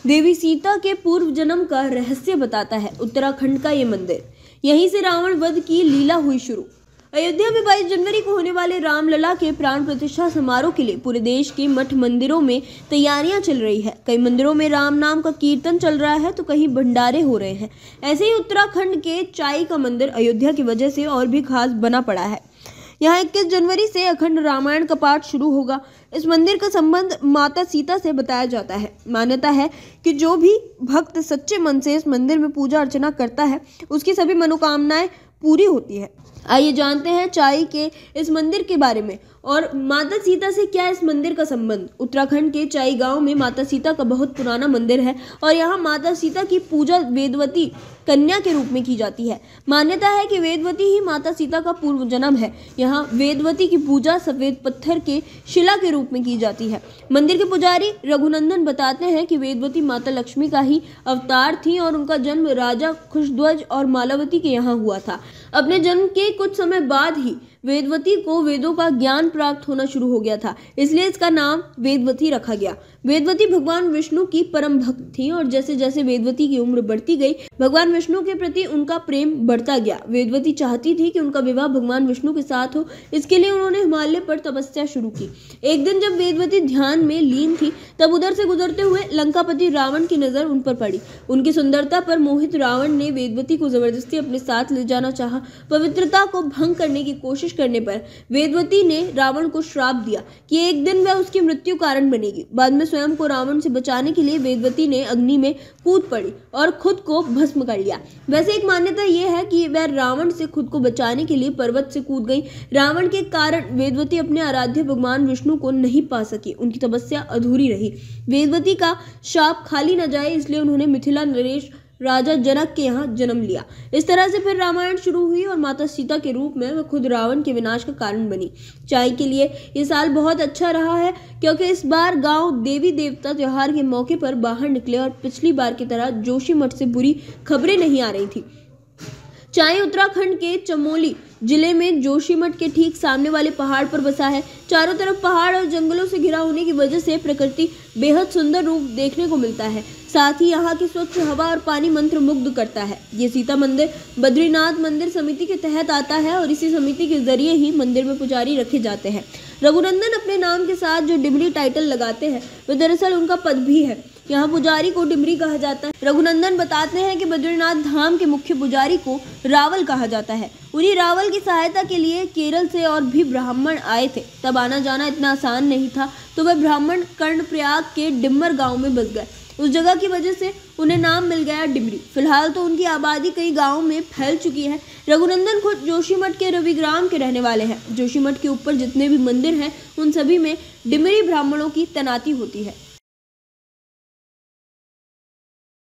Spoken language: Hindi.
देवी सीता के पूर्व जन्म का रहस्य बताता है उत्तराखंड का ये मंदिर। यहीं से रावण वध की लीला हुई शुरू। अयोध्या में 22 जनवरी को होने वाले रामलला के प्राण प्रतिष्ठा समारोह के लिए पूरे देश के मठ मंदिरों में तैयारियां चल रही है। कई मंदिरों में राम नाम का कीर्तन चल रहा है तो कहीं भंडारे हो रहे हैं। ऐसे ही उत्तराखंड के चाई का मंदिर अयोध्या की वजह से और भी खास बना पड़ा है। यहाँ 21 जनवरी से अखंड रामायण का पाठ शुरू होगा। इस मंदिर का संबंध माता सीता से बताया जाता है। मान्यता है कि जो भी भक्त सच्चे मन से इस मंदिर में पूजा अर्चना करता है उसकी सभी मनोकामनाएं पूरी होती है। आइए जानते हैं चाई के इस मंदिर के बारे में और माता सीता से क्या इस मंदिर का संबंध। उत्तराखंड के चाई गांव में माता सीता का बहुत पुराना मंदिर है और यहाँ माता सीता की पूजा वेदवती कन्या के रूप में की जाती है। मान्यता है कि वेदवती ही माता सीता का पूर्व जन्म है। यहाँ वेदवती की पूजा सफेद पत्थर के शिला के रूप में की जाती है। मंदिर के पुजारी रघुनंदन बताते हैं कि वेदवती माता लक्ष्मी का ही अवतार थी और उनका जन्म राजा खुशध्वज और मालावती के यहाँ हुआ था। अपने जन्म के कुछ समय बाद ही वेदवती को वेदों का ज्ञान प्राप्त होना शुरू हो गया था, इसलिए इसका नाम वेदवती रखा गया। वेदवती भगवान विष्णु की परम भक्त थी और जैसे जैसे वेदवती की उम्र बढ़ती गई भगवान विष्णु के प्रति उनका प्रेम बढ़ता गया। वेदवती चाहती थी कि उनका विवाह भगवान विष्णु के साथ हो, इसके लिए उन्होंने हिमालय पर तपस्या शुरू की। एक दिन जब वेदवती ध्यान में लीन थी तब उधर से गुजरते हुए लंकापति रावण की नजर उन पर पड़ी। उनकी सुंदरता पर मोहित रावण ने वेदवती को जबरदस्ती अपने साथ ले जाना चाहा। पवित्रता को भंग करने की कोशिश करने पर वेदवती ने रावण को श्राप दिया कि एक दिन वह उसकी मृत्यु कारण बनेगी। बाद में स्वयं को रावण से बचाने के लिए वेदवती ने अग्नि में कूद पड़ी और खुद को भस्म कर लिया। वैसे एक मान्यता यह है कि वह रावण से खुद को बचाने के लिए पर्वत से कूद गई। रावण के कारण वेदवती अपने आराध्य भगवान विष्णु को नहीं पा सकी, उनकी तपस्या अधूरी रही। वेदवती का शाप खाली न जाए इसलिए उन्होंने मिथिला नरेश राजा जनक के यहाँ जन्म लिया। इस तरह से फिर रामायण शुरू हुई और माता सीता के रूप में वह खुद रावण के विनाश का कारण बनी। चाई के लिए ये साल बहुत अच्छा रहा है क्योंकि इस बार गांव देवी देवता त्योहार के मौके पर बाहर निकले और पिछली बार की तरह जोशीमठ से बुरी खबरें नहीं आ रही थी। चाई उत्तराखंड के चमोली जिले में जोशीमठ के ठीक सामने वाले पहाड़ पर बसा है। चारों तरफ पहाड़ और जंगलों से घिरा होने की वजह से प्रकृति बेहद सुंदर रूप देखने को मिलता है। साथ ही यहाँ की स्वच्छ हवा और पानी मंत्र मुग्ध करता है। ये सीता मंदिर बद्रीनाथ मंदिर समिति के तहत आता है और इसी समिति के जरिए ही मंदिर में पुजारी रखे जाते हैं। रघुनंदन अपने नाम के साथ जो डिमरी टाइटल लगाते हैं वह दरअसल उनका पद भी है। यहाँ पुजारी को डिमरी कहा जाता है। रघुनंदन बताते हैं कि बद्रीनाथ धाम के मुख्य पुजारी को रावल कहा जाता है। उन्हीं रावल की सहायता के लिए केरल से और भी ब्राह्मण आए थे। तब आना जाना इतना आसान नहीं था तो वह ब्राह्मण कर्णप्रयाग के डिम्मर गांव में बस गए। उस जगह की वजह से उन्हें नाम मिल गया डिमरी। फिलहाल तो उनकी आबादी कई गांवों में फैल चुकी है। रघुनंदन खुद जोशीमठ के रविग्राम के रहने वाले हैं। जोशीमठ के ऊपर जितने भी मंदिर हैं उन सभी में डिमरी ब्राह्मणों की तैनाती होती है।